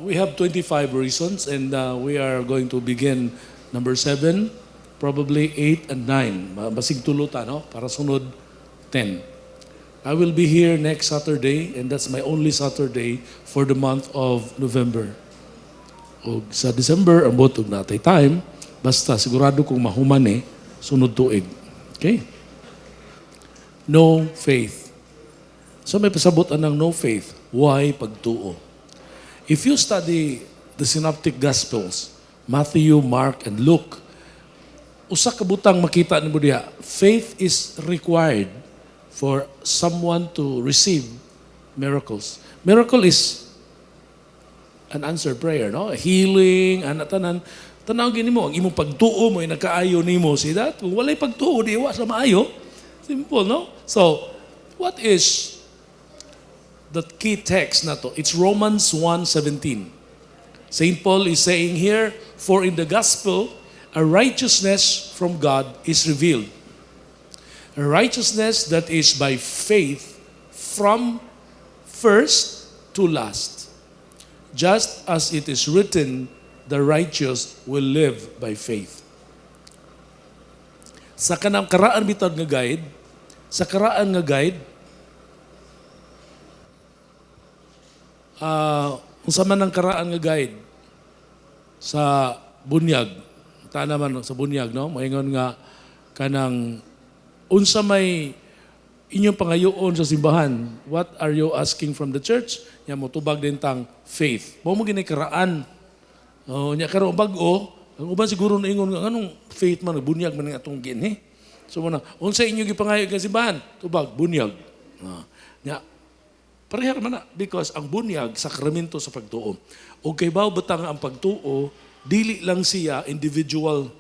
We have 25 reasons, and we are going to begin number 7, probably 8 and 9. Basig tuluta, no? Para sunod 10. I will be here next Saturday, and that's my only Saturday for the month of November. O sa December, ang botog natay time, basta sigurado kong mahuman sunod tuig. Okay? No faith. So may pasabot ng no faith. Why pagtuo? If you study the Synoptic Gospels, Matthew, Mark, and Luke, usa ka butang makita nimo diha, faith is required for someone to receive miracles. Miracle is an answered prayer, no? Healing, tanan. Tanaw gini mo, ang imong pagtuo mo ay nakaayo nimo. See that? Kung walay pagtuo, di wa sa maayo. Simple, no? So, what is the key text na to? It's Romans 1:17. St. Paul is saying here, for in the gospel, a righteousness from God is revealed. A righteousness that is by faith from first to last. Just as it is written, the righteous will live by faith. Sa kanang karaan bitad nga guide, sa karaan nga guide, unsa man ang karaan nga guide sa bunyag, ta naman sa bunyag, no? Moingon nga kanang unsa may inyong pangayoon sa simbahan, what are you asking from the church? Nya mo tubag din tang faith. Mo gini karaan. Nya karon bag-o, ang uban siguro naingon nga anong faith man bunyag man nga atong gini. So mo na unsa inyong gipangayo sa simbahan? Tubag bunyag. Nya parehar man na, because ang bunyag, sakramento sa pagtuo. O kay baw batang ang pagtuo, dili lang siya individual,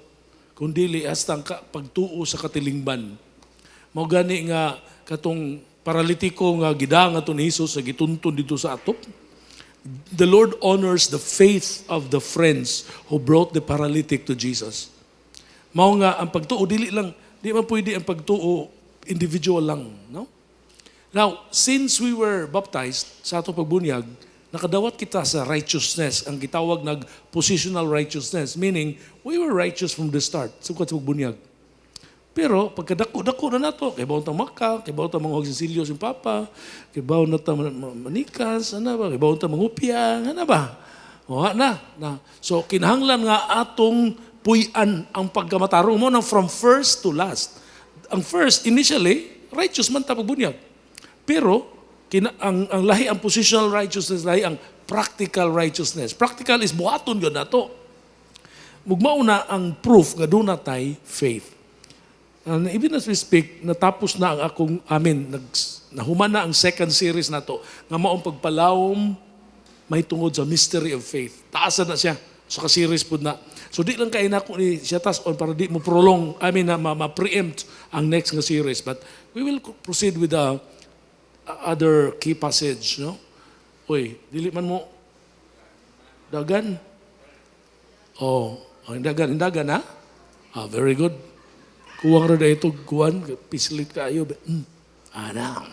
kundi hasta ang pagtuo sa katilingban. Mao gani nga katong paralitiko nga gidang ato ni Hesus sa gituntun dito sa atop. The Lord honors the faith of the friends who brought the paralytic to Jesus. Mao nga ang pagtuo dili man pwede ang pagtuo individual lang, no? Now, since we were baptized sa ato pagbunyag, nakadawat kita sa righteousness, ang gitawag positional righteousness, meaning we were righteous from the start, sugod sa pagbunyag. Pero pagkadako-dako na nato, kay bawon ta makal, kay bawon ta mga auxilios yung papa, kay bawon na ta manikas, kay bawon ta mangupya, ba? O na. So kinahanglan nga atong puy-an ang pagkamatarong mo from first to last. Ang first, initially, righteous man ta pagbunyag. Pero, ang lahi ang positional righteousness, lahi ang practical righteousness. Practical is buhaton yun na to. Mugmauna ang proof nga doon natay faith. And even as we speak, natapos na ang nahuman na ang second series na to, nga maong pagpalawom may tungod sa mystery of faith. Taasan na siya. So ka-series po na. So di lang kayo na ni siya tas on para di mo prolong, ma-preempt ang next nga series. But we will proceed with the other key passage, no? Uy, dili man mo dagan. Dagan ha? Very good. Kuwang ra ito, kuwan, pislit kayo. Ana.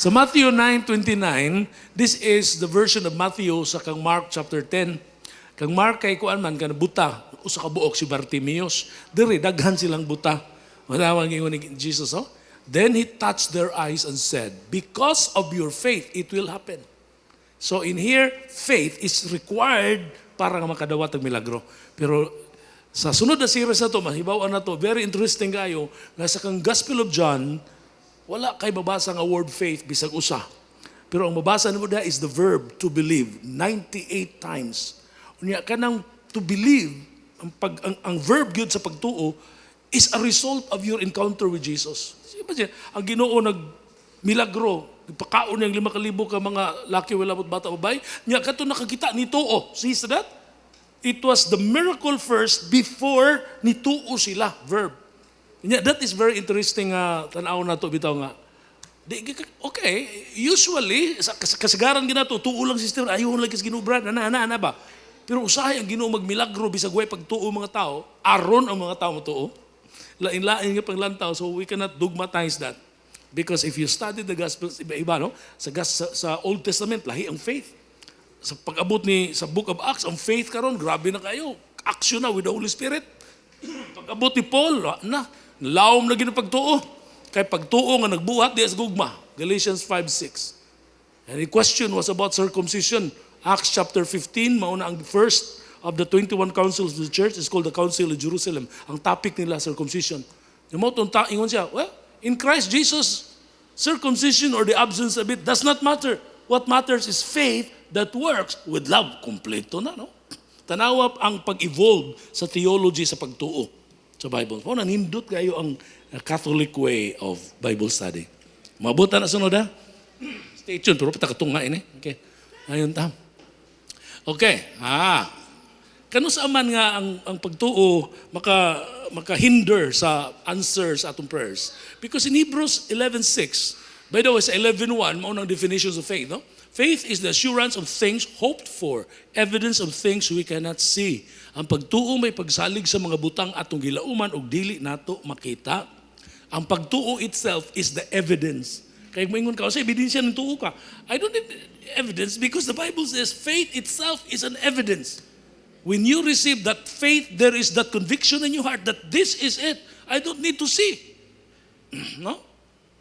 Sa Matthew 9:29, this is the version of Matthew sa kang Mark chapter 10. Kang Mark kay kuan man kana buta, usa ka buok si Bartimeus. Diri daghan silang buta. Wala man ingon ni Jesus, oh. Then he touched their eyes and said, because of your faith, it will happen. So in here, faith is required para makadawat ang milagro. Pero sa sunod na series na to, mahibawan na to, very interesting kayo, nga sa kang Gospel of John, wala kay babasa nga word faith bisag usa. Pero ang mabasa nimo da is the verb to believe 98 times. Unya kanang to believe, ang verb gyud sa pagtuo is a result of your encounter with Jesus. Ang Ginoo milagro, pakaon niyang 5,000 ka mga laki wala bata babay, nya kadto nakakita ni tuo. See that? It was the miracle first before nituo sila, verb. Nya that is very interesting tan-aw na to bitaw nga. Okay, usually sa kasagaran ginato tuo lang sister, ayon lang kis ginubra ana ba. Pero usahay ang Ginoo magmilagro bisag way pagtuo mga tao, aron ang mga tao motuo. Lain-lain nga panglantaw, so we cannot dogmatize that. Because if you study the Gospels, iba-iba, no? Sa Old Testament, lahi ang faith. Sa pag-abot sa Book of Acts, ang faith karon grabe na kayo. Action na with the Holy Spirit. Pag-abot ni Paul, lawom na ginapagtuo. Kay pagtuo nga nagbuhat, di as gugma. Galatians 5:6. And the question was about circumcision. Acts chapter 15, mauna ang first of the 21 councils of the church is called the Council of Jerusalem. Ang topic nila, circumcision. Yung mga ingon siya, well, in Christ Jesus, circumcision or the absence of it does not matter. What matters is faith that works with love. Kompleto na, no? Tanawa ang pag-evolve sa theology sa pagtuo sa Bible. O, nanindot kayo ang Catholic way of Bible study. Mabuta na sunod, ha? Stay tuned, pero patakatungain, eh. Okay. Ayun, tam. Okay. Kano sa man nga ang pagtuo maka-hinder sa answers sa atong prayers? Because in Hebrews 11:6, by the way, sa 11:1, maunang definitions of faith, no? Faith is the assurance of things hoped for, evidence of things we cannot see. Ang pagtuo may pagsalig sa mga butang atong gilauman ug dili nato makita. Ang pagtuo itself is the evidence. Kaya maingon ka, sa ebidensya ng tuo ka. I don't need evidence because the Bible says faith itself is an evidence. When you receive that faith, there is that conviction in your heart that this is it. I don't need to see. No?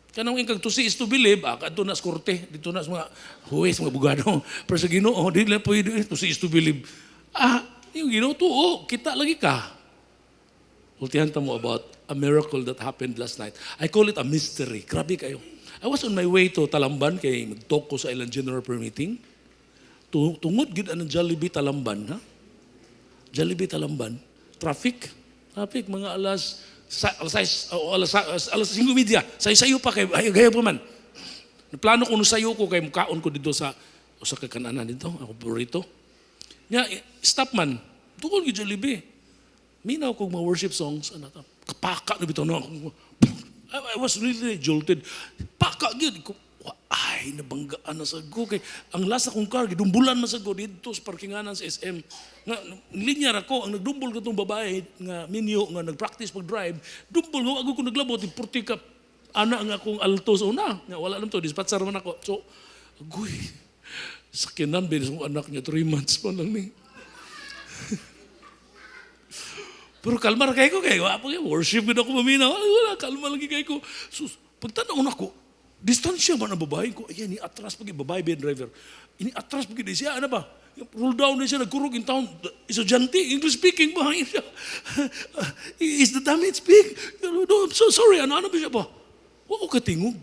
Kanang ingkag to see is to believe. Kadto na sa korte, dito na sa mga huwes, mga bugado. Pero sa Ginoo, di lang pwede to see is to believe. Yung Ginoo, tuo, kita lagi ka. Ultihan mo about a miracle that happened last night. I call it a mystery. Grabe kayo. I was on my way to Talamban kay mag-talk ko sa ilang general prayer meeting. Tungod gid ang Jollibee Talamban, ha? Jollibee Talamban. Traffic, mga alas 5:30. Sayo pa kay gaya pa man. Plano ko no sayo ko kay mukaon ko dito sa usa ka kananan dito, ako burrito. Nya stop man. Tungod gid Jollibee. Minaw kog mga worship songs kapaka na bitaw na ako. I was really jolted. Paka gid ko. Ay, nabanggaan na sa go. Kay, ang last akong car, gidumbulan na sa go dito sa parkinganan sa SM. Nga, linyar ako, ang nagdumbol ka itong babae, nga minyo, nga nag-practice pag-drive, dumbol ko, ako kung naglabot, purti ka, nga akong alto sa una. Nga, wala naman to, dispatcher man ako. So, agoy, sakinan, bilis kong anak niya, 3 months pa lang ni. Pero kalmar kayo ko, kayo, worship din ako maminaw. Wala, kalma lagi kayo ko. So, pagtanaw na ko, distansya man ang babae ko. Ayan, ni-atras pag babae ba yung driver. Ini-atras pag siya, ano ba? Roll down na siya, nagkurog in town. Estudyante, English speaking ba? Is the damage big? No, I'm so sorry. Ano ba siya ba? Wala ko katingog.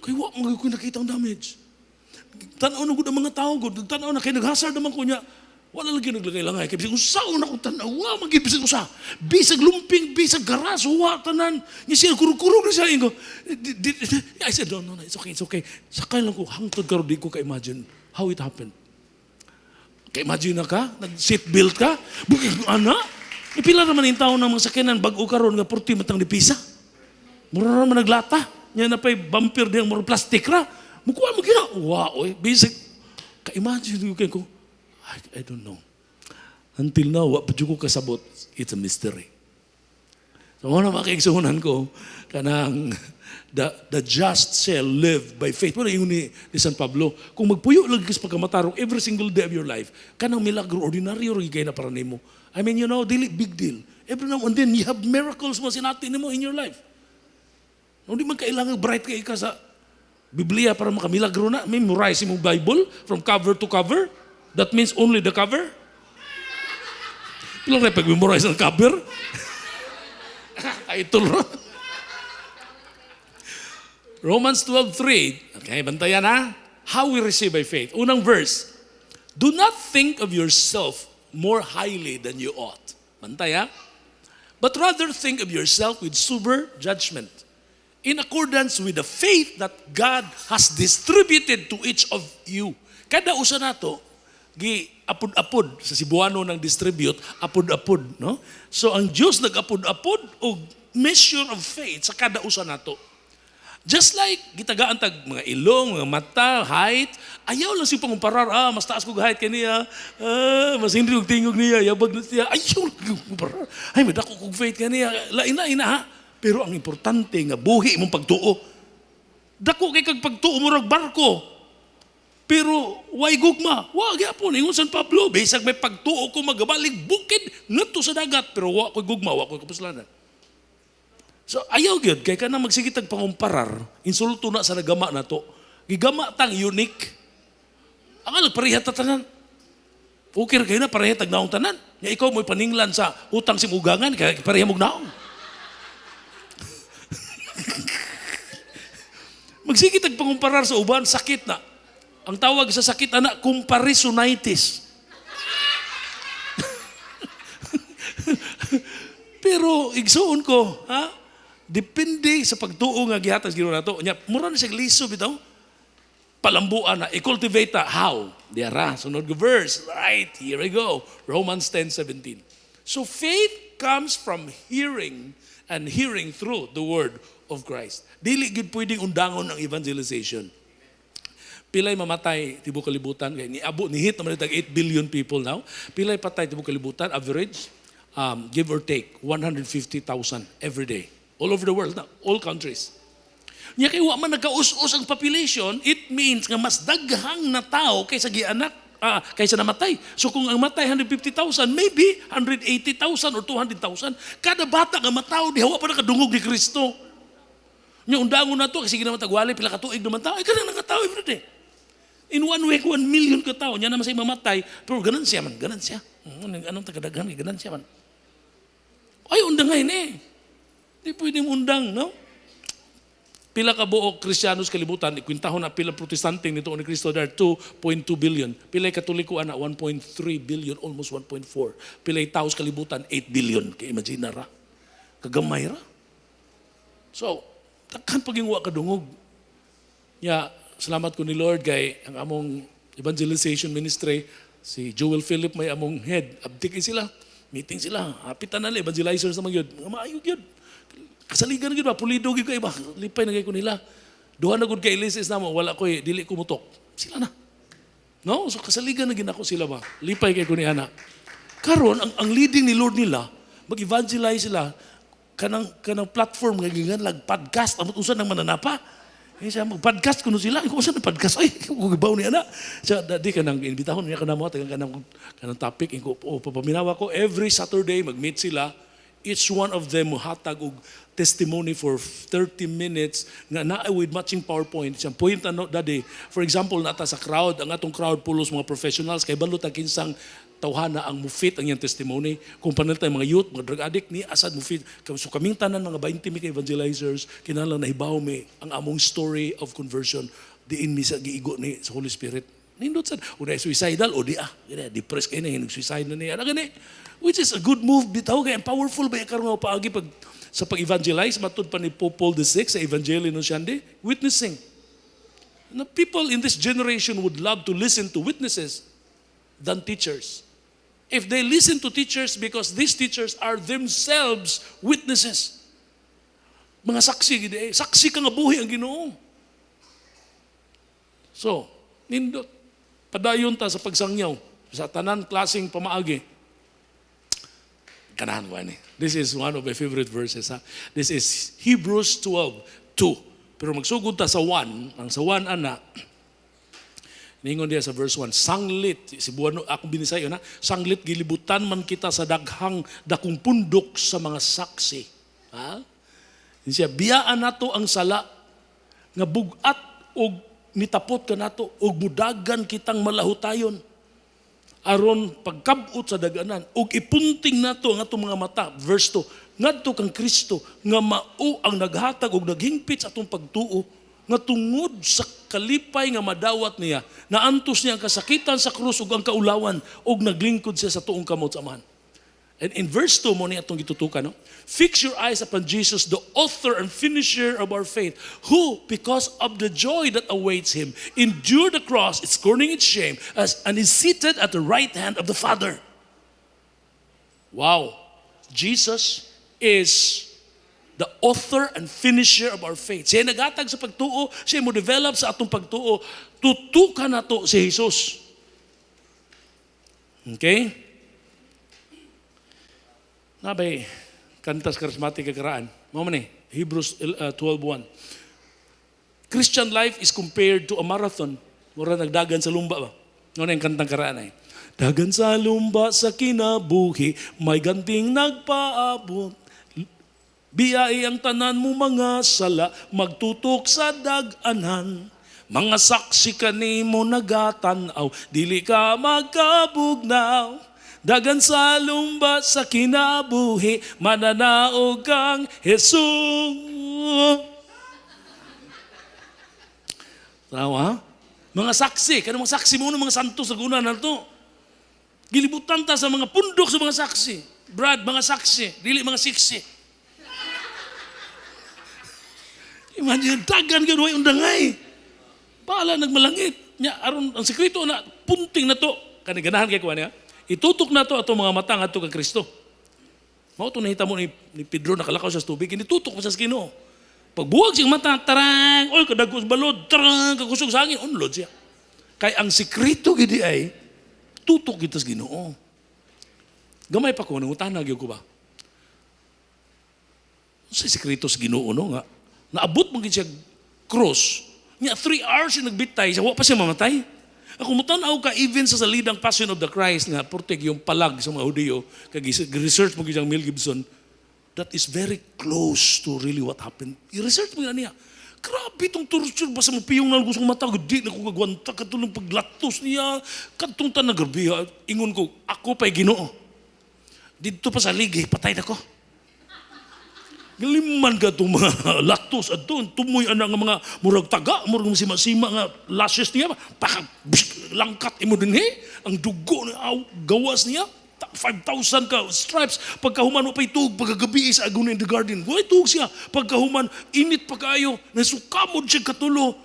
Kaya wala ko nakita ang damage. Tanaw na ko ng mga tao ko. Tanaw na, kaya naghasar naman ko niya. Wala lagi naglagay-langay. Kaya bisag usaw na kong tanaw. Wala magibisag usa. Bisag lumping, bisag garas, huwa, tanan. Niya siya, kurug-kurug na siya. I said, no, it's okay. Sakay lang ko, hangtod ka, di ko ka-imagine how it happened. Ka-imagine na ka? Nag-seatbelt ka? Ana? Ipila naman yung tao ng mga sakinan, bago ka ron, nga purti matang ni pisa. Mura naman naglata. Yan na pa'y bumper diyang mura plastic ra. Mukuha mo gina. Wow, bisag. Ka-imagine ko. I don't know. Until now, what ko kasabot, it's a mystery. So, ano makikisuhunan ko, kanang the just shall live by faith. Wala yung ni San Pablo. Kung magpuyo lagi sa pagkamatarong every single day of your life, kanang milagro, ordinaryo rin kayo na para nimo. I mean, dili big deal. Every now and then, you have miracles mo sinati mo in your life. Hindi man kailangan bright kayo ka sa Biblia para makamilagro na. Memorize mo Bible from cover to cover. That means only the cover? Pilang rin pag-memorize ng cover? Title, no? Romans 12:3. Okay, bantayan ha? How we receive by faith. Unang verse. Do not think of yourself more highly than you ought. Bantay ha? But rather think of yourself with sober judgment, in accordance with the faith that God has distributed to each of you. Kada usa nato, apod-apod sa Cebuano ng distribute, apod-apod, no? So ang Diyos nag-apod-apod o measure of faith sa kada usa nato. Just like gitagaan tag mga ilong, mga mata, height, ayaw lang siya pangumparar, mas taas kong height kaniya, mas hindi kong tingog niya, yabag na siya, ayaw lang kong kumparar, ay may dako kong faith kaniya, lain-lain ha. Pero ang importante nga buhi mong pagtuo. Dako kay kag pagtuo mo rag barko. Pero why gugma? Wa gyapon ingon San Pablo, bisag may pagtuo ko magabalik bukid ngadto sa dagat pero wa koy gugma, wa koy kapuslanan. So ayaw gyud kay kana magsigitag pangumparar, insulto na sa nagama nato. Gigama tang unique. Ang pareha ta tanan. Okay ra kayo na pareha tag naong tanan. Ya ikaw mo'y paninglan sa utang simugangan kay pareha mong naong. Magsigitag pangumparar sa uban sakit na. Ang tawag sa sakit ana comparisonitis. Pero igsuon ko, ha? Depende sa pagtuo nga gihatag Ginoo nato. Nya mura na siya liso bitaw. Palambuan na i-cultivate ta. How? Diara sunod go verse. Right, here we go. Romans 10:17. So faith comes from hearing and hearing through the word of Christ. Dili gid pwedeng undangon ang evangelization. Pilay mamatay tibok kalibutan kay niabo ni hit naman tag 8 billion people now. Pilay patay tibok kalibutan average give or take 150,000 every day. All over the world, all countries. Nya kay wa man nagkaus-us ang population, it means nga mas daghang na tao kaysa gianak kaysa namatay. So kung ang matay 150,000, maybe 180,000 or 200,000. Kada bata nga mataw diha wa pa nakadungog ni Kristo. Nya undangon na to kasi ginamatag wali pila ka tuig naman tao. Ay kanang nakatawo every day. In 1 week, 1 million ka tao. Nya naman sa mamatay, pero ganan siya man, ganan siya. Anong tagadaghan, ganan siya man. Ay undang ngayon eh. Di pwedeng undang, no? Pila ka buok Kristiyanos kalibutan, ikwintahon na pila protestante nito ni Kristo there 2.2 billion. Pila katoliko ana 1.3 billion, almost 1.4. Pila taos kalibutan 8 billion. Kaya imagine ra. Kagamay ra. So, takkan pagingwa kadungog. Ya, salamat ko ni Lord kay ang among evangelization ministry si Joel Philip may among head. Abdik sila. Meeting sila. Hapitan na evangelizers naman yun. Maayog yun. Kasaligan gyud ba pulido gyud kay ba lipay na kay ko nila. Duha na gud kay Elises namo wala ko dili ko mutok. Sila na. No, so kasaligan na ginako sila ba. Lipay kay ko ni ana. Karon ang leading ni Lord nila mag-evangelize sila kanang platform nga ginganlag podcast amot usan ng mananapa. Siya mag-podcast kuno sila. Kung usan ng podcast ay gibaw ni ana. Siya dadi kanang imbitahon niya kanamo kanang topic ko papaminawa ko every Saturday mag-meet sila. Each one of them hatag og testimony for 30 minutes nga naa with matching PowerPoint. Siyang point ano dadi. For example, nata sa crowd, ang atong crowd pulos mga professionals kay balo ta kinsang tawhana ang mufit ang iyang testimony. Kung panalitay mga youth, mga drug addict ni asad mufit. So kaming tanan mga 20 mi ka evangelizers kinahanglan nahibaw mi ang among story of conversion diin mi sa giigo ni sa Holy Spirit. Nindot sad o na suicidal o di depressed kay na suicide na niya. Ana gani. Which is a good move bitaw kay powerful ba karon nga paagi pag sa pag-evangelize matud pa ni Pope Paul VI sa Evangelii Nuntiandi, witnessing. Now, people in this generation would love to listen to witnesses than teachers. If they listen to teachers because these teachers are themselves witnesses. Mga saksi gid saksi ka nga buhi ang Ginoo. So, nindot padayon ta sa pagsangyaw sa tanan klaseng pamaagi. Kanahan ko ani. This is one of my favorite verses. Ha? This is Hebrews 12:2. Pero magsugod ta sa 1. Ang sa 1 ana, ningon diya sa verse 1, sanglit, si Buano, akong binisayo na, sanglit gilibutan man kita sa dakong pundok sa mga saksi. Ha? Siya, biyaan nato ang sala, nga bugat og nitapot ka nato, og mudagan kitang malahutayon. Aron pagkabot sa daganan ug ipunting nato ang atong mga mata verse 2 ngadto kang Kristo nga mao ang naghatag og naghingpit sa atong pagtuo nga tungod sa kalipay nga madawat niya naantos niya ang kasakitan sa krus ug ang kaulawan ug naglingkod siya sa tuong kamot sa amahan. And in verse 2 mo ni atong gitutukan, no? Fix your eyes upon Jesus, the author and finisher of our faith, who, because of the joy that awaits him, endured the cross, scorning its shame, and is seated at the right hand of the Father. Wow. Jesus is the author and finisher of our faith. Siya nagatag sa pagtuo, siya mo develop sa atong pagtuo. Tutukan na to si Jesus. Okay? Nabay, kantas charismatic kakaraan. Mao man Hebrews 12:1. Christian life is compared to a marathon. Mura nagdagan sa lumba ba? Ano yung kantang karaan ay? Dagan sa lumba sa kinabuhi, may ganting nagpaabot. Biyai ang tanan mo mga sala, magtutok sa daganan. Mga saksi kanimo nagatanaw, dili ka magkabugnaw. Dagan sa lumba sa kinabuhi, mananaog kang Jesus. Tawa? Mga saksi, kanang mga saksi mo mga santo sa guna na to. Gilibutan ta sa mga pundok sa mga saksi. Brad, mga saksi, dili mga siksi. Imagine, dagan ka way undangay. Paala nagmalangit. Nya, aron ang sekreto na, punting na to. Kaniganahan kay kuha niya. Itutok na to ato mga mata nga to kang Kristo. Mao to nahita mo ni Pedro nakalakaw sa tubig, itutok mo sa Ginoo. Pagbuwag siyang mata, tarang, oy kadagos balod, tarang, kakusog sa hangin, unlod siya. Kay ang sekreto gidi ay, tutok kita sa Ginoo. Gamay pa ko, nangutanag yun ko ba? Sa sekreto sa Ginoo, no nga, naabot mo siya cross, niya 3 hours yung nagbitay, siya pa siya mamatay. Ako mutanaw ka, even sa salidang Passion of the Christ, nga portek yung palag sa mga Hudiyo, research mo siyang Mel Gibson, that is very close to really what happened. I-research mo niya. Grabe itong torture, basta mapiyong na gusto mata, di na kong gagwanta, katulong paglatos niya, katong tanagabi, ingon ko, ako pa'y Ginoo. Dito pa sa ligi, patay na ko. Galiman ka itong mga latos at doon, tumoy ang mga murag taga, murag sima-sima nga lashes niya, langkat imo din ang dugo na gawas niya, 5,000 ka stripes, pagkahuman mo pa itug, pagkagabi sa Aguna in the Garden, huwag itug siya, pagkahuman, init pa kayo, nasukamod siya katulo,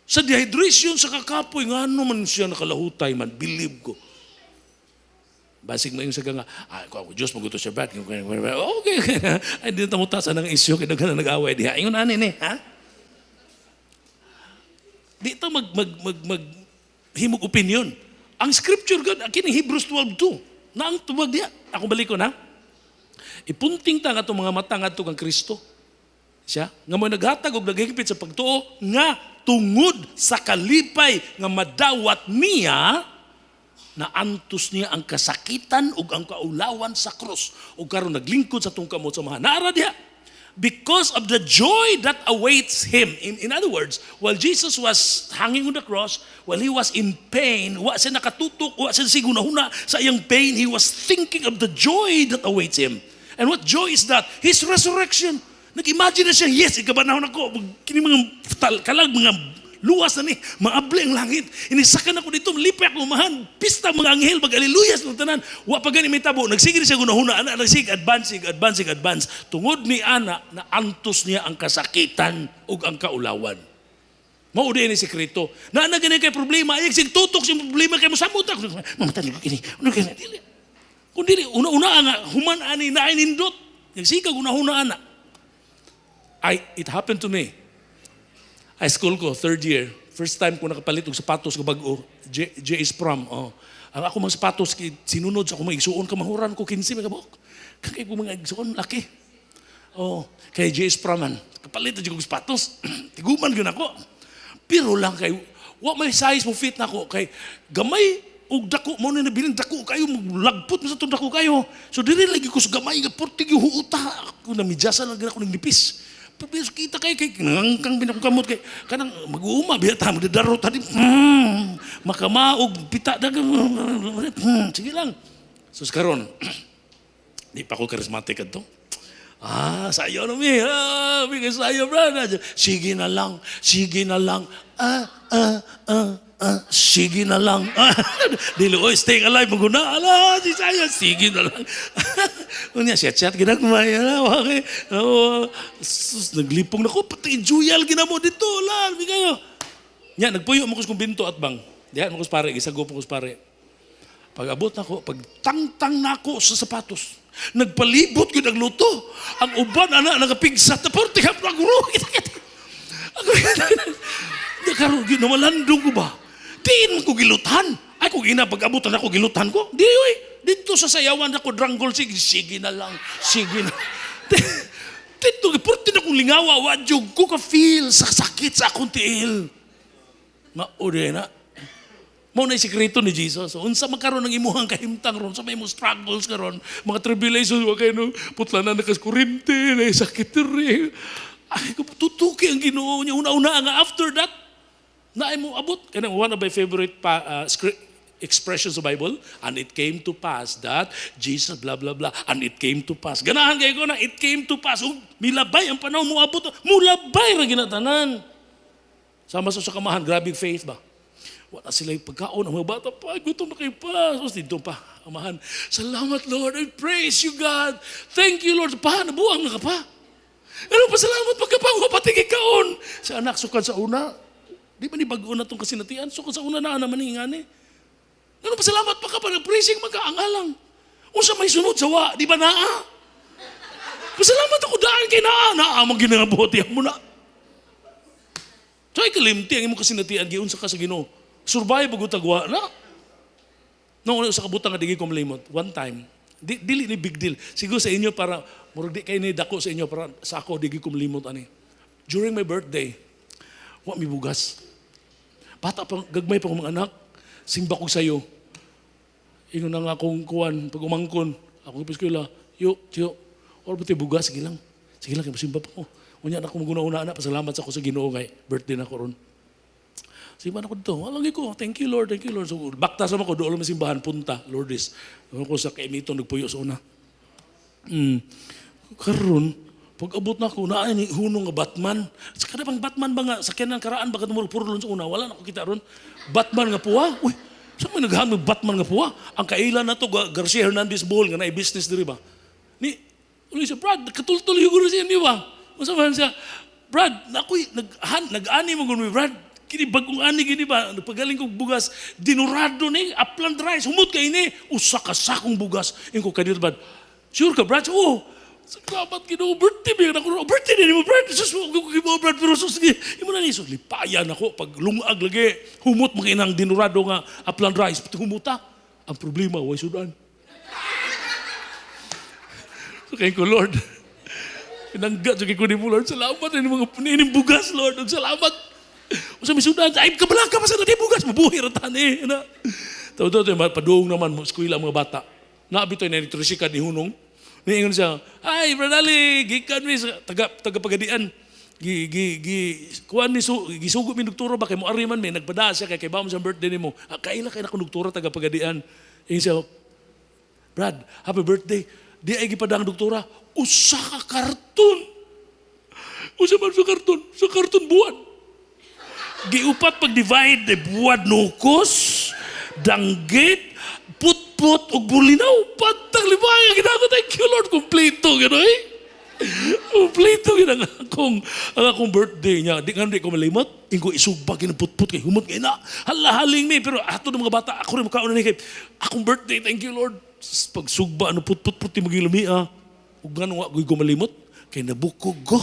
sa dehydration, sa kakapoy, nga ano man siya nakalahutay man, believe ko. Basig mo yung saga nga, ako Diyos, maguto siya ba't? Okay, ay di na tamutasan ng isyo, kaya nag-away diha. Ingon anin ha? Di ito himog opinion. Ang scripture God, kini Hebrews 12:2. Na ang tubag diha. Ako balik ko na. Ipunting ta nga itong mga mata nga ito kang Kristo. Siya, nga mo naghatag o naghigpit sa pagtuo, nga tungod sa kalipay nga madawat niya, na antos niya ang kasakitan ug ang kaulawan sa krus ug karon naglingkod sa tong kamot sa mga nara diha because of the joy that awaits him. In other words, while Jesus was hanging on the cross, while he was in pain, wa siya nakatutok, wa siya sigunahuna sa iyang pain, he was thinking of the joy that awaits him. And what joy is that? His resurrection. Nag-imagine na siya, yes, ikabanahon ako, kini mga kalag, mga luwas na ni, maabli ang langit. Inisakan ako dito, lipay ako umahan, pista mga anghel, mag-aliluyas ng tanan. Wa pa gani may tabo, nagsigil siya gunahuna, ana, nagsig, advance. Tungod ni ana, na antos niya ang kasakitan ug ang kaulawan. Mauday ni sekreto. Na gani kay problema, ay sig tutok si problema kay mo samot ako. Mamatay ko kini. Ano kaya dili? Kun dili una nga human ani na nindot. Nagsigag gunahuna ana. It happened to me. High school ko, 3rd year. First time ko nakapalit og sapatos ko bag-o. J.S. Prom. Oh. Ang ako mga sapatos, sinunod sa ako mga igsuon, kamahuran ko, 15 mga kabok. Kaya ko mga igsuon, laki. Oh, kay J.S. Prom man. Kapalit na ko sapatos. Tiguman yun ako. Pero lang kay, may size mo fit na ako. Kay gamay, og dako mo na nabiling dako kayo, lagpot mo sa itong dako kayo. So dili lagi ko sa gamay, portig yung huuta. Ako namidyasan lang ako ng nipis. Pero kita kay nangangkang binakamot kay kanang mag-uuma biya ta mo darot tadi makamaog pita dagang sige lang. So karon di pa ko charismatic adto. Sayo no mi. Bigay sayo brother. Sige na lang. Sige na lang. Dilo, stay alive. Maguna, si Sayo, sige na lang. Unya, chat, ginagmay. Okay. Naglipong na ko, pati juyal ginamo dito. Labi kayo. Nya, nagpuyo mo kus kong binto at bang. Diyan mo kus pare, isago po kus pare. Pag abot na ko, pag tangtang na ako sa sapatos, nagpalibot ko nagluto. Ang uban, nagapigsat na porti ka guro. Karon ginawalandong ko ba? Diin ko gilutan. Ay kung pag-abutan ako gilutan ko. Di dito sa sayawan ako dranggol sige na lang. Dito, purti na kong lingawa, wadyog ko ka feel sa sakit sa akong tiil. Mauri na. Mao na sikreto ni Jesus. So, unsa magkaroon ng imuhang kahimtang ron, sa may mo struggles karon, mga tribulations, wag kayo, no? Putla na nakas-kurente, na sakit rin. Ay, tutuki ang Ginoo niya. Una-una nga, after that, na mo abot. Kaya one of my favorite expressions sa Bible, and it came to pass that Jesus blah blah blah, and it came to pass. Ganahan kayo ko na, it came to pass. Milabay ang panahon mo abot. Mulabay ra ginatanan. Sama sa kamahan, grabe faith ba? Wala sila yung pagkaon. Ang mga bata pa, gutom na kayo pa. So, dito pa, amahan. Salamat, Lord. I praise you, God. Thank you, Lord. Pa, nabuang na ka pa. Ano pa, salamat pagkapang patigig kaon. Sa anak, sukan sa una. Di ba ni bago na itong kasinatian? Sukan sa una na naman hingan eh. Ano pa, salamat pa ka pa. Nag-praising magkaangalang. Unsa may sunod sa wa. Di ba naa? Pasalamat ako daan kay naa. Naa, mang ginaboti mo na. So, ay kalimti ang imong kasinatian. Giyon sa ka sa Ginoo. Survive og utagwa na. Noong sa kabutang nga digi ko malimot. One time, dili ni big deal. Siguro sa inyo para murag di kay ni dako sa inyo para sa ako digi ko malimot ani. During my birthday, wa mi bugas. Bata pa gagmay pa ko mga anak, simba ko sayo. Ingon na nga akong kuwan pag umangkon, ako piskula, yo, or buti bugas sige lang. Sige lang kay simba pa ko. Unya na ko maguna-una na pasalamat sa ko sa Ginoo kay birthday na ko ron. Simbahan ako dito. Alagi ko, thank you Lord, thank you Lord. So, baktas naman ko, doon lang simbahan, punta, Lourdes. Doon ko sa kaimito, nagpuyo sa una. Karon, pag abot na ako, naan ni hunong nga Batman. Sa kada bang Batman ba nga, sa kyanan karaan, baka tumulong puro sa una, wala na ako kita ron. Batman nga puwa? Uy, saan may naghahan ng Batman nga puwa? Ang kailan na to, Garcia Hernandez Bowl, nga na-business diri ba? Ni, ulit siya, Brad, katultul yung guru siya, di ba? Masabahan siya, Brad, ako'y nag-ani mo gano'n, Brad. Kini bagong ani gini ba, pagaling kong bugas, dinurado ni, upland rice, humot ka ini, usa ka sakong bugas. Yung ko kanil ba, sure ka Brad? Oo, salamat Ginoo, birthday ba ako, birthday din mo Brad, sus, Brad, pero sus, yung na niso, lipayan ako, pag lungag lagi, humot mo kinang dinurado nga upland rice, humuta, ang problema, way sudan. So kaya ko, Lord, pinanggat, so kaya ko ni mo, Lord, salamat din mga punining bugas, Lord, salamat. Usa may sudan, ay kabalaka pa sa natin bugas, mabuhi ratan eh. Taw-taw, paduong naman, eskwela mga bata. Naabitoy na nitrisika ni Hunong. Niingon siya, ay, Bradali, gikan mi, taga-pagadian. Kuhan ni, gisugo mi nagturo ba, kay mo ariman mi, nagpada siya, kay bawang sa birthday ni mo. Kaila kay na nagturo, taga-pagadian. Iyon siya, Brad, happy birthday. Di ay gipadang doktora, usa ka karton. Usa man sa karton? Sa karton buwan. Giupat pag-divide, buwad nukos, danggit, put-put, ug bulinaw, patang libaya, ginako, thank you Lord, kompleto, gano'y. Kompleto, ang akong birthday niya, di ko malimot, ingko isugba, ginaput-put, kay humot, kay na, halahaling mi, pero ato ng mga bata, ako rin makauna ni kay, akong birthday, thank you Lord. Pag sugba, put-put, ti magilumi, ug gano'n, ko malimot, kay nabukog ko.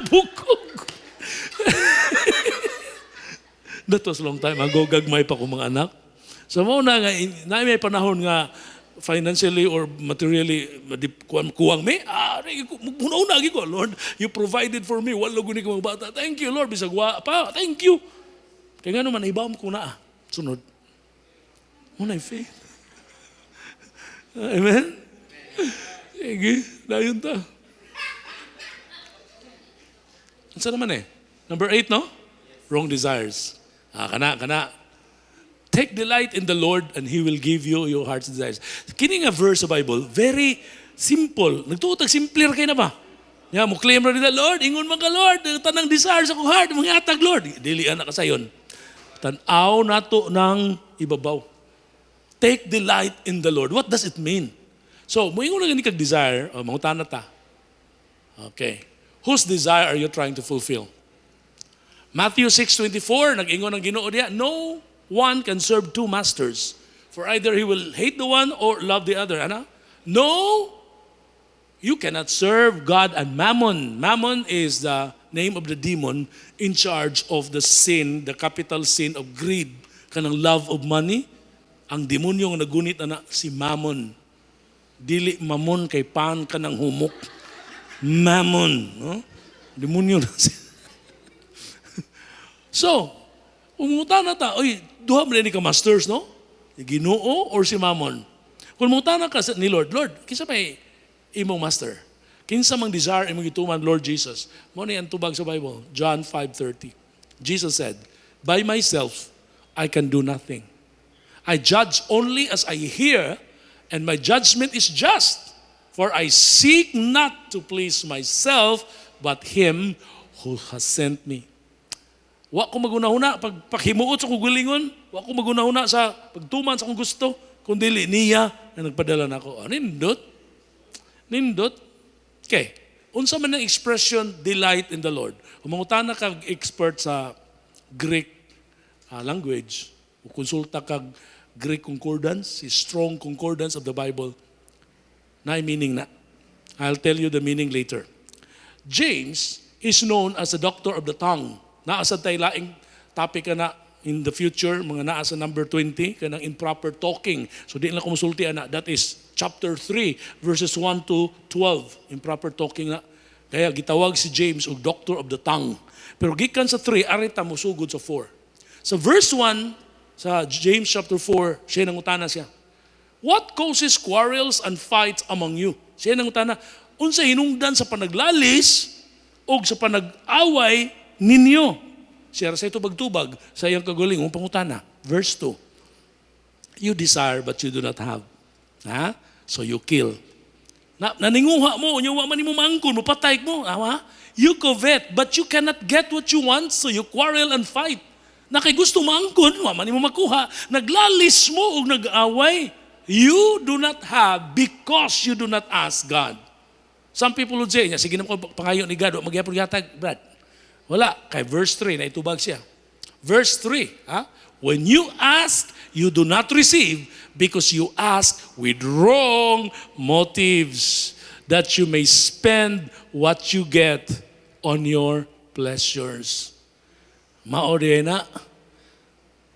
Bukog. That was long time ago, gagmay pa ko mga anak. So mo na nga, may panahon nga financially or materially kuwang me, muna ko, Lord, you provided for me, wala guni ko mga bata. Thank you, Lord, bisag pa, thank you. Kaya nga naman, ibaw mo ko na sunod. Muna yung faith. Amen? Sige, dayon ta. Ano naman eh? Number 8, no? Wrong desires. Kana. Take delight in the Lord and He will give you your heart's desires. Kini nga verse sa Bible, very simple. Nagtuotag simpler kayo na ba? Yeah, mo claim na nila, Lord, ingon man ka Lord, tanang desires akong heart, mga atag Lord. Dilian na ka sayon. Tanaw nato ng ibabaw. Take delight in the Lord. What does it mean? So, mo ingon na gani kag desire, mangutan na ta. Okay. Whose desire are you trying to fulfill? Matthew 6:24, nag-ingon ng Ginoo diya, no one can serve two masters, for either he will hate the one or love the other. Ano? No, you cannot serve God and Mammon. Mammon is the name of the demon in charge of the sin, the capital sin of greed, kanang love of money. Ang demonyo nga nagunit ana si Mammon. Dili mamon kay pan kanang humok. Mammon. No? Demonyo na siya. So, umuta na ta, oy, duha man ni ka masters, no? Si Ginoo or si Mammon. Kung umuta na ka ni Lord, Lord, kinsa may imong master? Kinsa mang desire imong gituman, Lord Jesus? Mo ni ang tubag sa Bible, John 5:30. Jesus said, by myself, I can do nothing. I judge only as I hear, and my judgment is just. For I seek not to please myself, but Him who has sent me. Wa ko magunahuna pag himuot sa kugulingon, wa ko magunahuna sa pagtuman sa kung gusto, kundi niya na nagpadala nako. Nindot. Nindot. Okay. Unsa man ang expression delight in the Lord. Umangutana kag expert sa Greek language, o konsulta kag Greek concordance, si strong concordance of the Bible. Na meaning na. I'll tell you the meaning later. James is known as the doctor of the tongue. Naasa tayo laing topic na in the future, mga naasa number 20, kanang improper talking. So di na kumusulti na. That is chapter 3, verses 1 to 12. Improper talking na. Kaya gitawag si James og doctor of the tongue. Pero gikan sa 3, arita mo sugod sa 4. Sa verse 1, sa James chapter 4, siya nangutana siya. What causes quarrels and fights among you? Siya nangutana, unsa hinungdan sa panaglalis o sa panag-away ninyo? Siya sa ito bagtubag sa iyang kaguling, pangutana. Verse 2, you desire but you do not have. Ha? So you kill. Naninguha mo, unyawa man mo mangkon, mapatay mo. You covet, but you cannot get what you want, so you quarrel and fight. Na kay gusto mangkon, man mo makuha. Naglalis mo o nag-away. You do not have because you do not ask God. Some people would say, sige na ko pangayo ni God, magyapon yatag, Brad. Wala, kay verse 3 na itubag siya. Verse 3, when you ask, you do not receive because you ask with wrong motives, that you may spend what you get on your pleasures. Maori na.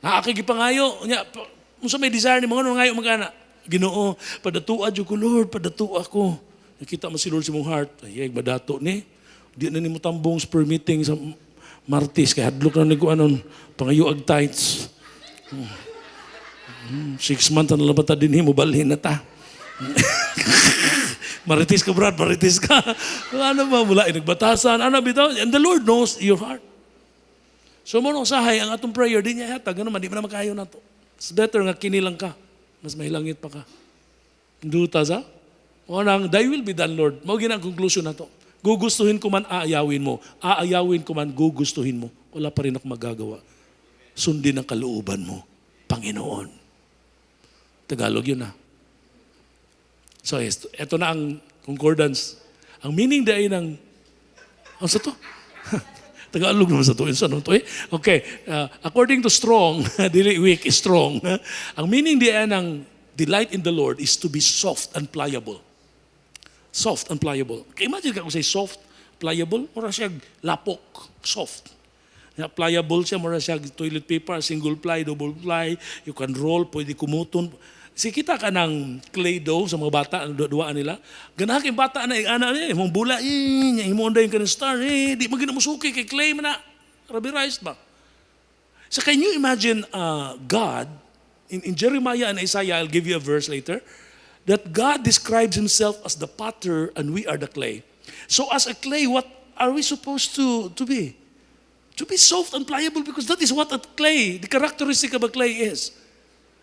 Nakakagipangayo. Kung sa may desire ni mga ngayon magana, Ginoo, padatua dyo ko, Lord, padatua ko. Nakita mo si Lord sa mong heart, ay, madato ni. Di na ni mo tambong per meeting sa Martis, kaya hadlok na ni ko anon, pangayo ag tights. 6 months na labata din mo, balhin na ta. Maritis ka, Brad, maritis ka. Ano ba, mula nagbatasan, ano bitaw? And the Lord knows your heart. So mo nung sahay, ang atong prayer, di niya hatag, ganun man, di mo na makayo na to. It's better nga kinilang ka. Mas mahilangit pa ka. Duta sa? O nang, thy will be done, Lord. Mawagin ang conclusion na to. Gugustuhin ko man, aayawin mo. Aayawin ko man, gugustuhin mo. Wala pa rin ako magagawa. Sundin ang kalooban mo, Panginoon. Tagalog yun na. So, ito na ang concordance. Ang meaning dahil ng, ano sa to? Tagalog naman sa to. Okay, according to Strong, dili weak is strong. Ang meaning diyan ng delight in the Lord is to be soft and pliable. Soft and pliable. Imagine ka kung say soft, pliable, mura siya lapok, soft. Pliable siya, mura siya toilet paper, single ply, double ply, you can roll, pwede kumuton. Si kita ka ng clay dough sa mga bata, ang duwaan nila. Ganahan kayong bata na, mong bula, himonda yung kanang star, di magina mo suki kay clay man na, rubberized ba? So can you imagine God, in Jeremiah and Isaiah, I'll give you a verse later, that God describes Himself as the potter and we are the clay. So as a clay, what are we supposed to be? To be soft and pliable because that is what a clay, the characteristic of a clay is.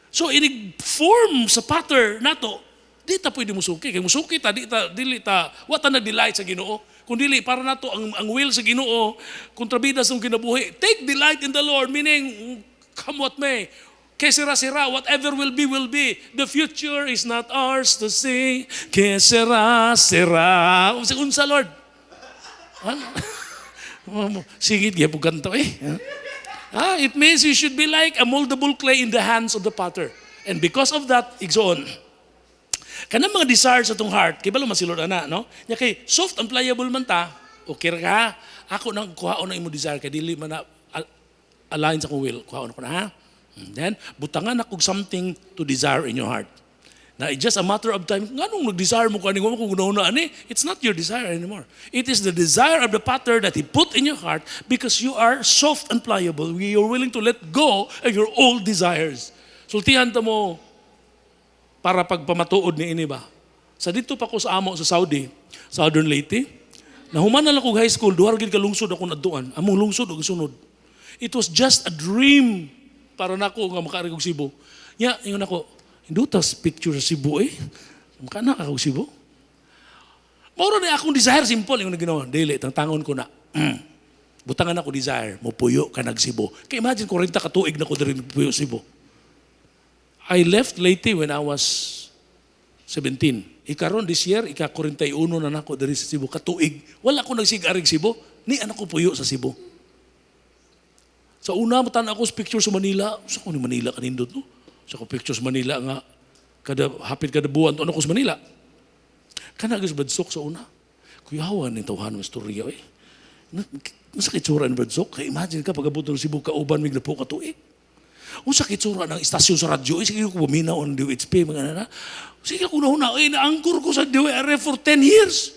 So ini-form sa pattern nato, di ta pwede musuki. Kaya musuki ta, dili ta, wata nag-delight sa Ginoo. Kung dili, para nato ang will sa Ginoo, kontrabida sa kinabuhi. Take delight in the Lord, meaning, come what may. Que sira-sira, whatever will be. The future is not ours to see. Que sira-sira. Unsa, Lord? Ano? Sigit, gaya po ganito it means you should be like a moldable clay in the hands of the potter. And because of that, igsoon. Kanang mga desires sa itong heart, kaya balo masilod na, no? Nya kay soft and pliable man ta, okay ka, ako nang kuhaon na imo desire, kaya dili man na align sa kong will, kuhaon ko na ha. And then, butangan ako something to desire in your heart. Na it's just a matter of time. Nga nung nag-desire mo kaning mo kung una-una ani, it's not your desire anymore. It is the desire of the Father that He put in your heart because you are soft and pliable. You're willing to let go of your old desires. Sultihan ta mo para pagpamatuod ni ini ba. Sa dito pa ko sa amo sa Saudi, Southern Leyte, nahuman na lang ko high school, duha gid ka lungsod ako nadtuan. Among lungsod og sunod. It was just a dream para nako nga makaari og Cebu. Nya, ingon ako, hindutas picture sa Cebu eh. Makana ka og Cebu. Moro ni akong desire simple yung ginawa. Dili, tangon ko na. Butangan ako desire, mo puyo ka nag Cebu. Kaya imagine 40 ka tuig na ko diri puyo Cebu. I left Leyte when I was 17. Ikaron this year, ika-41 na nako diri sa Cebu katuig. Wala ko nagsig-arig Cebu, ni anak ko puyo sa Cebu. Sa una, matan ako sa picture sa Manila. Sa ko ni Manila kanindot, no? Sa ko picture sa Manila nga, hapit kada buwan, ano ko sa Manila. Kanagas badsok sa una. Kuyawan ni tawhan ng storya, eh. Masakit sura ng badsok. Kaya imagine ka, pag-abot ng Cebu, kauban, may po katuig. Masakit sura ng istasyon sa radyo, eh. Sige ko buminaw ng DOHP, mga nana. Sige ko na naangkor ko sa DORF for 10 years.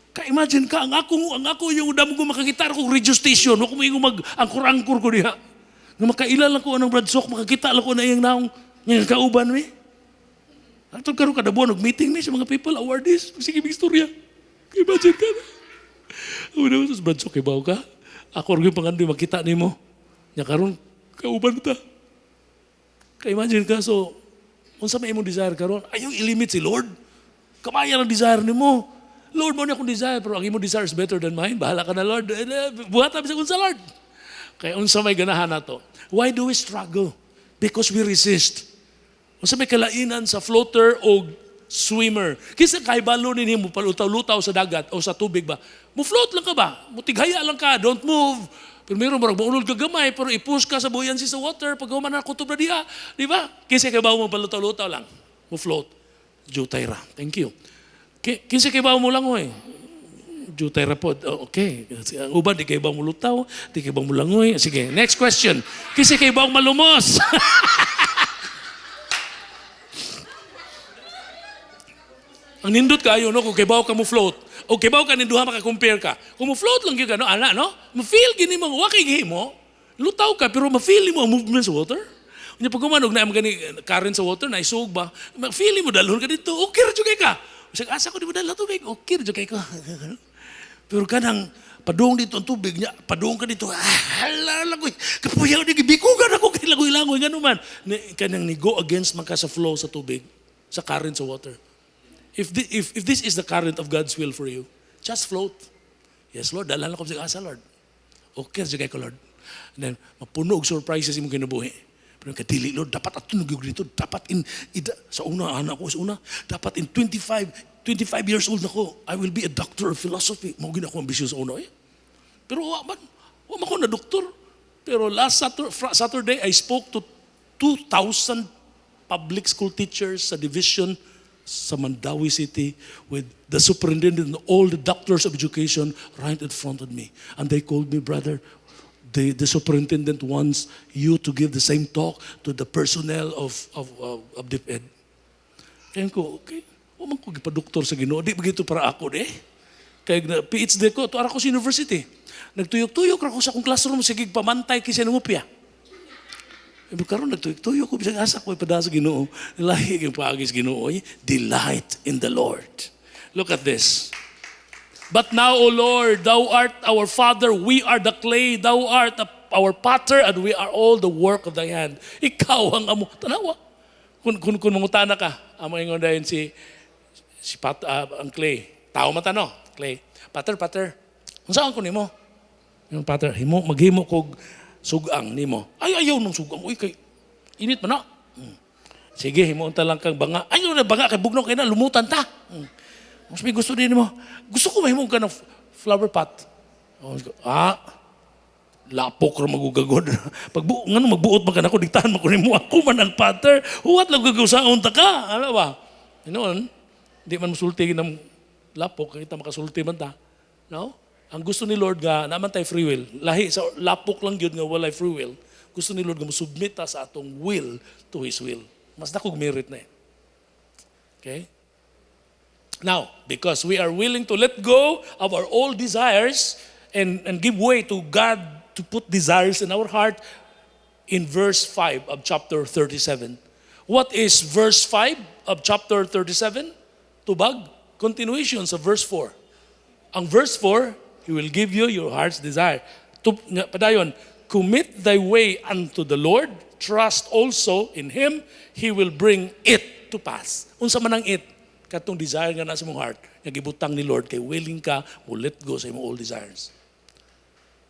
Ka-imagine ka, ang ako yung damo ko makakita ako radio station, ako may mag-angkor-angkor ko diha. Nga makaila lang ko anong Bradsok, makakita lang ko na yung naong yung kauban mi. Ato karon kada buwan meeting mi sa mga people awardees, sige big storya. Imagine ka. Una sa Bradsok ibaw ka. Ako rin pangandoy makita nimo. Nya karon kauban ta. Ka-imagine ka, so unsa may imong desire karon? Ayaw ilimit si Lord. Kamaya ang desire nimo. Lord, mo na akong desire, pero ang imo desire is better than mine. Bahala ka na, Lord. Buhat namin sa unsa, Lord. Kaya unsa may ganahan na to. Why do we struggle? Because we resist. Unsa may kalainan sa floater o swimmer. Kisa kay balo ninyo mo palutaw-lutaw sa dagat o sa tubig ba? Mo float lang ka ba? Mo tighaya lang ka, don't move. Pero meron marag maunod ka gamay, pero i-push ka sa buoyancy sa water pag human na kutob na diha. Di ba? Kisa kay bawo mo palutaw-lutaw lang. Mo float. Jutay ra. Thank you. Kinsa kay bawo mo lang oy. Jutay ra pod. Okay. Ang uban di kay bawo mo lutaw, di kay bawo mo langoy. Sige, next question. Kinsa kay bawo malumos? Ang nindot kayo no kung kay bawo ka mo float. O kay bawo ka ninduha maka-compare ka. Kung mo float lang gyud no ana no? Ma-feel gini mo wa kay gihimo. Lutaw ka pero ma-feel mo ang movement sa water. Unya pag kumanog na gani current sa water na isug ba? Ma-feel mo dalhon ka dito. Okay ra jud kay ka. Sige, asa ko di mo dala tubig? Okay, dyan kayo ko. Pero kanang padung dito ang tubig niya, padung ka dito, halala ko, kapuyaw di, bikugan ako, kay lagoy-lagoy, gano'n man. Kanang ni-go against man ka sa flow sa tubig, sa current sa water. If this is the current of God's will for you, just float. Yes, Lord, dala na ko sa asa, Lord. Okay, dyan kayo ko, Lord. And then, mapuno og surprises yung kinabuhi. Pero kadili, Lord, dapat atunog yung dito. Dapat sa una, anak ko sa una, dapat in 25 years old na ko, I will be a doctor of philosophy. Mawagin ako ambisyon sa una eh. Pero wala ko na doktor. Pero last Saturday, I spoke to 2,000 public school teachers sa division sa Mandawi City with the superintendent and all the doctors of education right in front of me. And they called me, brother, the superintendent wants you to give the same talk to the personnel of DepEd. Kaya ko, okay, huwag ko gipa-doktor sa Ginoo. Di begitu para ako, Kaya PhD ko, to ara ko sa university. Nagtuyok-tuyok ako sa akong classroom, sige, pamantay kisa nungupya. Pero karon nagtuyok-tuyok ko, bisang asa ko, ipada sa Ginoo. Lahi yung paagis Ginoo. Delight in the Lord. Look at this. But now, O Lord, Thou art our Father, we are the clay, Thou art our potter, and we are all the work of Thy hand. Ikaw ang amo. Tanawa. Kung mangutana ka, amo ingon dayon ang clay. Tao matano, clay. Patter. Unsaan ko nimo? Yung patter, maghimo kog sugang nimo. Ay ayaw nung sugang. Uy kay init man na. Sige, himuunta lang kang banga. Ayaw na banga kay bugnaw kay na lumutan ta. Mas may gusto din mo. Gusto ko mahimong ka ng flower pot. Lapok ra magugagod. Pag magbuot man ka na ko, diktahan mo ko ni mo. Ako man ang patter. Huwat lang gagawsaon ta ka. Ano ba? Noon, di man masulti ng lapok. Kita makasulti man ta. No? Ang gusto ni Lord nga, naman tayo free will. Lahi sa lapok lang yun nga walay free will. Gusto ni Lord nga musubmit ta sa atong will to His will. Mas nakog merit na eh. Okay? Now, because we are willing to let go of our old desires and give way to God to put desires in our heart, in verse 5 of chapter 37. What is verse 5 of chapter 37? Tubag, continuations of verse 4. Ang verse 4, He will give you your heart's desire. Padayon, commit thy way unto the Lord, trust also in Him, He will bring it to pass. Unsa man ang it? Katong desire nga nasa mong heart, nga gibutang ni Lord, kay willing ka, mo let go sa imong old desires.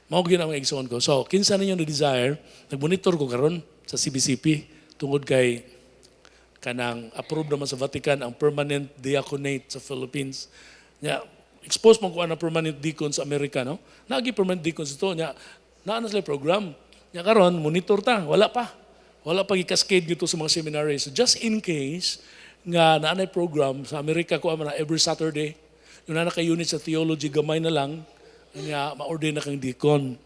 Mao gyud ang igsoon ko. So, kinsa ninyo na desire, nagmonitor ko karon sa CBCP tungod kay kanang approved naman sa Vatican ang permanent diaconate sa Philippines. Nya expose man ko ang permanent deacon sa Amerika, no? Nagi permanent deacons ito nya naa na sila program. Nya karon monitor ta, wala pa. Wala pa gi-cascade dito sa mga seminaries. So just in case nga naanay program sa Amerika ko man every Saturday, yung na ka-unit sa theology gamay na lang, nga ma-ordain na kang deacon.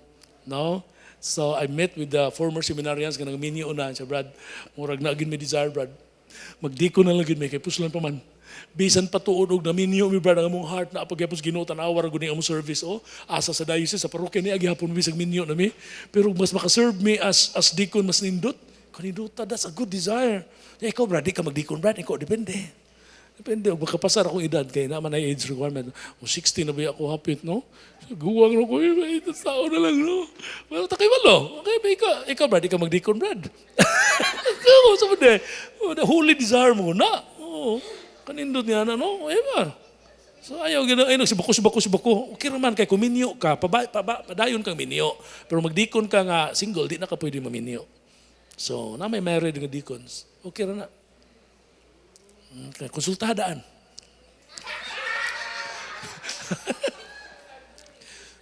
No? So I met with the former seminarians nga nang-minyo na siya, Brad, murag na agin may desire, Brad. Mag-deacon na lang gid may kay puslan pa man. Bisan patuod og naminyo mi brad ang among heart na pagyapos ginutan awar gud ni among service asa sa diocese sa parokya ni agihapon bisag minyo na mi, pero mas maka-serve me as deacon mas nindot. Kanindota, that's a good desire. Ya, ikaw, Brad, di ka mag-deacon, Brad. Ikaw, depende. Depende. Magkapasar akong edad kay naman ay age requirement. O 60 na ba ako hapit, no? Guwang na ko, may tao na lang, no? Well, takay walo. Okay, ba ikaw, Brad, di ka mag-deacon, Brad. Ikaw, sabi na, the holy desire mo na. Oo, kanindot niya na, no? Eba. So ayaw gina ay nagsibako. Okay naman kay kuminyo ka, padayon kang minyo. Pero mag-deacon ka nga single, di na ka pwede maminyo. So, na may married nga deacons. Okay na. Okay, konsultadaan.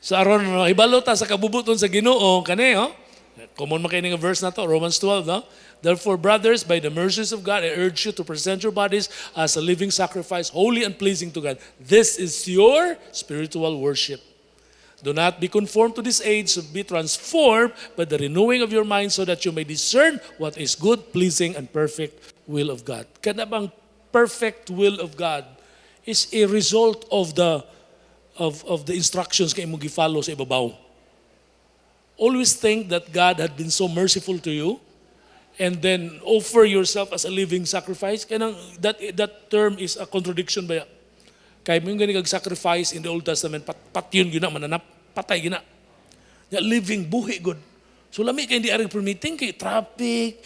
So, aron, ibalota sa kabubuton sa Ginoo, kani, common makinig nga verse na to, Romans 12, no? Therefore, brothers, by the mercies of God, I urge you to present your bodies as a living sacrifice, holy and pleasing to God. This is your spiritual worship. Do not be conformed to this age, but be transformed by the renewing of your mind so that you may discern what is good, pleasing, and perfect will of God. Kana bang perfect will of God is a result of the instructions kay mo gi-follow sa ibabaw. Always think that God had been so merciful to you and then offer yourself as a living sacrifice. Kaya that term is a contradiction ba? Kaya mo yung ganigag sacrifice in the Old Testament, yun gina, mananap, patay gina. Living, buhi, good. So lami kayo hindi aring permitting, kay traffic,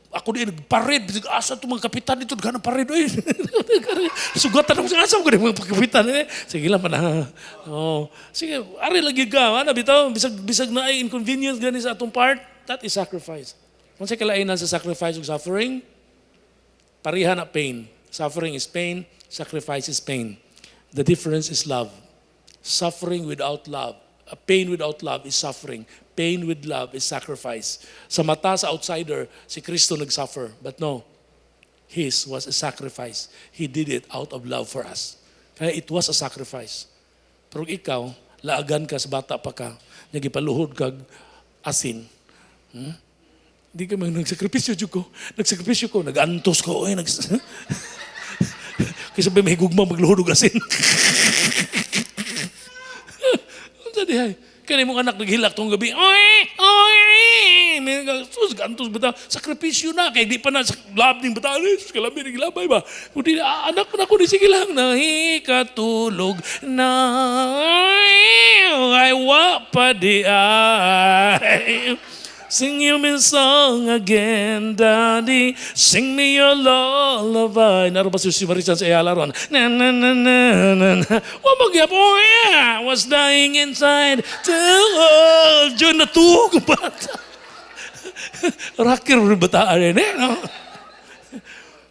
ako din nagpared, asa itong mga kapitan dito, gano'ng pared, oy. Sugatan ako sa asam ko din mga kapitan. Sige lang pa na. Sige, ari lagi ka, bitaw, bisag na ay inconvenience gani sa atong part, that is sacrifice. Kung sa kalainan sa sacrifice of suffering, parihan na pain. Suffering is pain, sacrifice is pain. The difference is love. Suffering without love. Pain without love is suffering. Pain with love is sacrifice. Sa mata sa outsider, si Kristo nag-suffer. But no, His was a sacrifice. He did it out of love for us. Kaya it was a sacrifice. Pero ikaw, laagan ka sa bata pa ka, nagipaluhod kag asin. Hindi ka man nagsakripisyo ko. Nagsakripisyo ko, nag-antos ko. Kasi sabi may gugma magluhod og asin. Unsa dihay? Kani mong anak naghilak tong gabi. Sus gantos bitaw. Sakripisyo na kay di pa na lab ning bata. Sus kalami ning labay ba. Kundi anak na ko di sige lang nahikatulog na ay wa pa di ay. Sing you me song again, Daddy. Sing me your lullaby. Naroon ba si Marisan sa Ayala ron? Na na na na na na. Wamagyapo yeah. Was dying inside to hold you na tuog bata. Rocker bata rin no?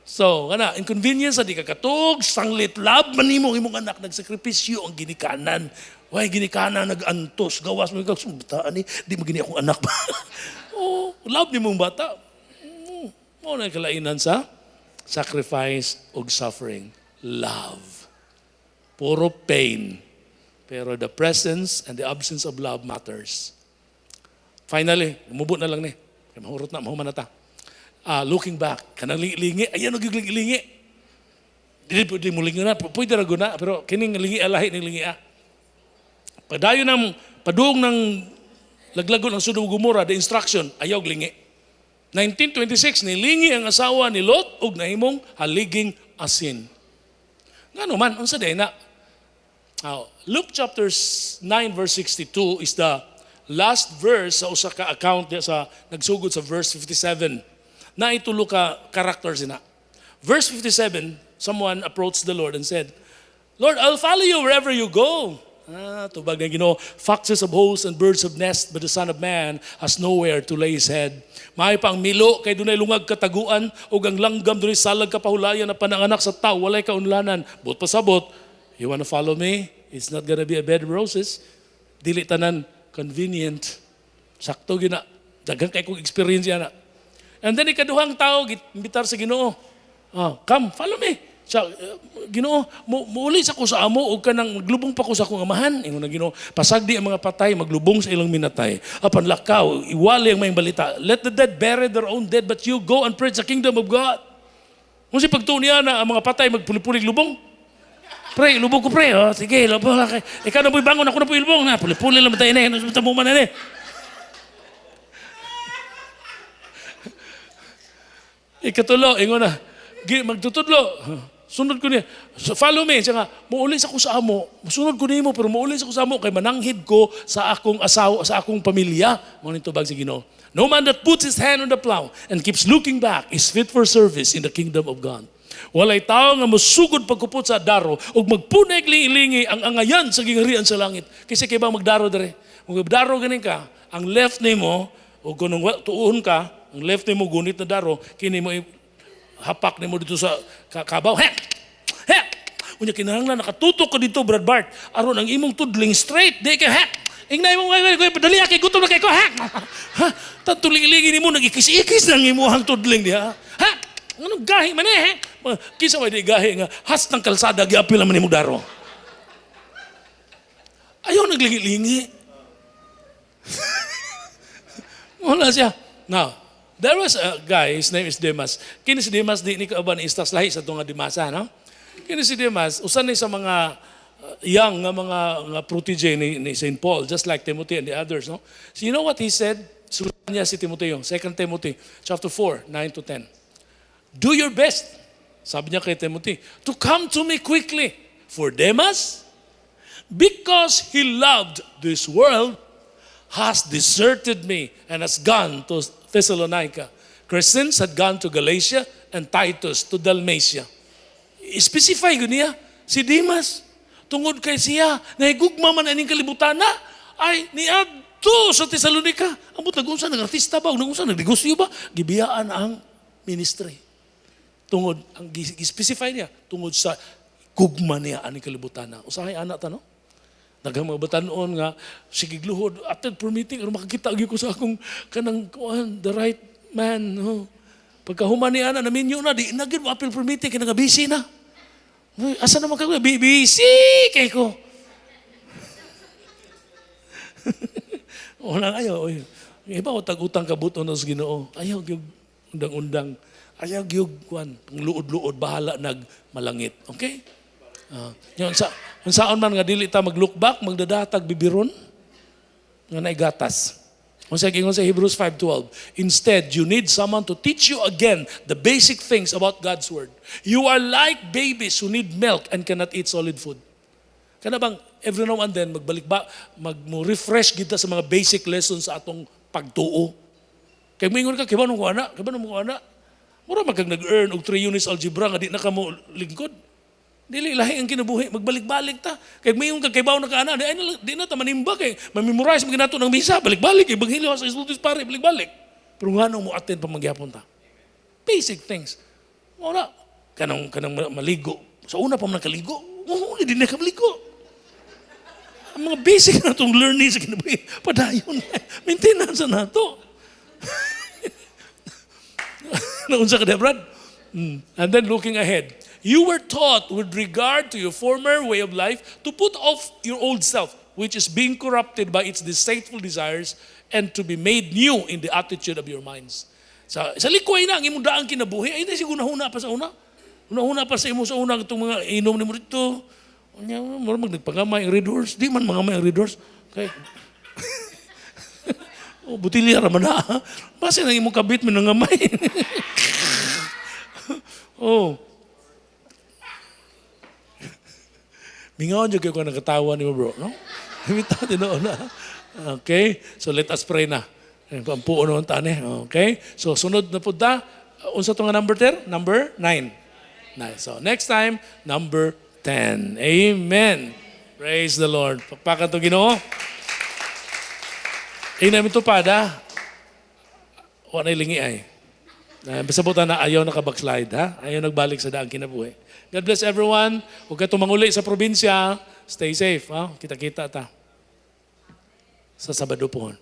So, kana, inconvenience sa di ka katog, sanglit lab, manimo imong anak nagsakripisyo ang ginikanan. Why ginikanan nag-antos, gawas mo bata ani, di mo gini akong anak ba? Love ni mong bata. Mo na kalainan sa sacrifice o suffering. Love. Puro pain. Pero the presence and the absence of love matters. Finally, umubot na lang ni. Mahurot na, mahuman na ta. looking back. Kanang lingi, ayan naglingi. Dili pwede mo lingi na, pwede ra guna, pero kining lingi lahi ning lingi. Padayon ng padung ng laglago ng Sodom Gomorrah, the instruction, ayaw lingi. 1926, nilingi ang asawa ni Lot ug nahimong haliging asin. Ngano man, unsa day na? Luke chapter 9 verse 62 is the last verse sa usa ka account sa nagsugod sa verse 57. Na itulo ka characters na. Verse 57, someone approached the Lord and said, Lord, I'll follow you wherever you go. Tubag na Ginoo, foxes of hosts and birds of nest, but the Son of Man has nowhere to lay his head. Maay pang milo, kay dunay lungag kataguan, ug ang langgam dunay salag kapahulayan na pananganak sa tao, walay kaunlanan. But pasabot, you wanna follow me? It's not gonna be a bed of roses. Dili tanan convenient. Sakto gina. Daghang kay kong experience yan. And then ikaduhang tao, imbitar sa Ginoo. Come, follow me. Ginoo, muuli sa ko sa amo o kanang maglubong pa ko sa akong amahan. Ingon na Ginoo, pasagdi ang mga patay, maglubong sa ilang minatay. Apan lakaw, iwali ang mayong balita. Let the dead bury their own dead, but you go and preach the kingdom of God. Kung si pagtuniya na ang mga patay magpuli-pulig lubong, pre, lubong ko pre. Sige, lubong lang. Ikaw na po'y bangon, ako na po'y lubong. Puli-puli lang tayo na. Tamuman na eh. Ikatulo, ingon na, magtutudlo. Sunod ko niya. Follow me. Siya nga, muuli sa ko sa amo. Sunod ko niyo mo, pero muuli sa ko sa amo kay mananghid ko sa akong asawa, sa akong pamilya. Mo nito bag si Ginoo. No man that puts his hand on the plow and keeps looking back is fit for service in the kingdom of God. Walay tao nga musugod pagkupot sa daro ug magpunay lingi-lingi ang angayan sa gingarian sa langit. Kasi kay ba magdaro dire? Magdaro ganin ka, ang left nimo ug kunong tuon ka, ang left nimo gunit na daro, kini mo hapak nimo dito sa kabaw. Hek! Hek! Unya kinahanglan nakatutok ka dito, Brad Bart. Aron ang imong tudling straight, di ka hek. Ingnay mo ngay padali kay gutom na kay ko hek. Ha? Tatuling-lingi nimo nagikis-ikis nang imuhang tudling diha. Ha? Anong gahi man eh? Kisa may di gahi nga has ng kalsada giapil naman nimo daro. Ayaw naglingi-lingi. Wala siya. Now, there was a guy, his name is Demas. Kini si Demas di ni kauban istas lahi sa tunga Dimasa, no? Kini si Demas usan ni sa mga young nga mga protege ni St. Paul, just like Timothy and the others, no? So you know what he said? Sulat niya si Timoteo, 2 Timothy chapter 4, 9 to 10. Do your best, sabi niya kay Timothy, to come to me quickly. For Demas, because he loved this world, has deserted me and has gone to Thessalonica. Crescens had gone to Galatia and Titus to Dalmatia. Specify ko niya, si Demas, tungod kay siya, nahigugma man aning kalibutan na, ay niadto sa Thessalonica. Ang butag-unsa, nag-artista ba? Nag-unsa, nag-negosyo ba? Gibiyaan ang ministry. Tungod, ang specify niya, tungod sa gugma niya aning kalibutan na. Usahay anak ta, no? Daghang mga batanon nga, sige gluhod, after permitting, ano makakita ko sa akong kanang, the right man, no? Pagkahuman ni Ana, naminyo na, di nagin mo appeal permitting, kaya nga busy na. Asa naman ka ko? Busy kay ko. Wala ayaw. Iba ko tag-utang kabuto na sa Ginoo. Ayaw yung undang-undang. Ayaw yung luod-luod, bahala nagmalangit. Okay? Yung saan man nga dili ta mag-look back, magdadatag bibiron, nga naigatas. Kung sa Hebrews 5:12, instead, you need someone to teach you again the basic things about God's Word. You are like babies who need milk and cannot eat solid food. Kana bang every now and then, mag-refresh kita sa mga basic lessons sa atong pagtuo. Kaya mingon ka, kiba nung anak? Mura magkang nag-earn og 3 units algebra nga di na ka mo lingkod. Dili lahi ang kinabuhi, magbalik-balik ta. Kaya mayroon kang kaybaw na kaana, di na ta manimba kay mamemorize mo ginato ng misa, balik-balik, Ebanghelyo sa Isultis pare, balik-balik. Pero nga nung mo attend pa magyapon ta. Basic things. Wala, kanang maligo. Sa una pa man nakaligo, hindi na ka maligo. Ang mga basic na itong learning sa kinabuhi, padayon na, maintenance na ito. Naunsa ka na, Brad? And then looking ahead, you were taught with regard to your former way of life to put off your old self, which is being corrupted by its deceitful desires, and to be made new in the attitude of your minds. Sa likway na, ang imong daang kinabuhi. Ay, hindi siguro huna pa sa una. Una pa sa imo sa una itong mga inom ni mo dito. Mura nagpagamay ang Red Horse. Di man mga may Red Horse. Okay. Butilya raman na. Basta nang imong kabit mo nangamay. Mingaon dyan kayo kung nagkatawa ni mo, bro. No? Bitaw tinoon na. Okay? So let us pray na. Pampuo noon tani. Okay? So sunod na po ta. Unsa to nga number 10? Number 9. Nice. So next time, number 10. Amen. Praise the Lord. Pakpakan to Ginoo. Namin to pada. Wala na ilingi ay. Basta po na ayaw nakabackslide, ha? Ayaw nagbalik sa daang kinabuhi. God bless everyone. Huwag ka tumanguli sa probinsya. Stay safe, ha? Kita-kita ta. Sa Sabado po.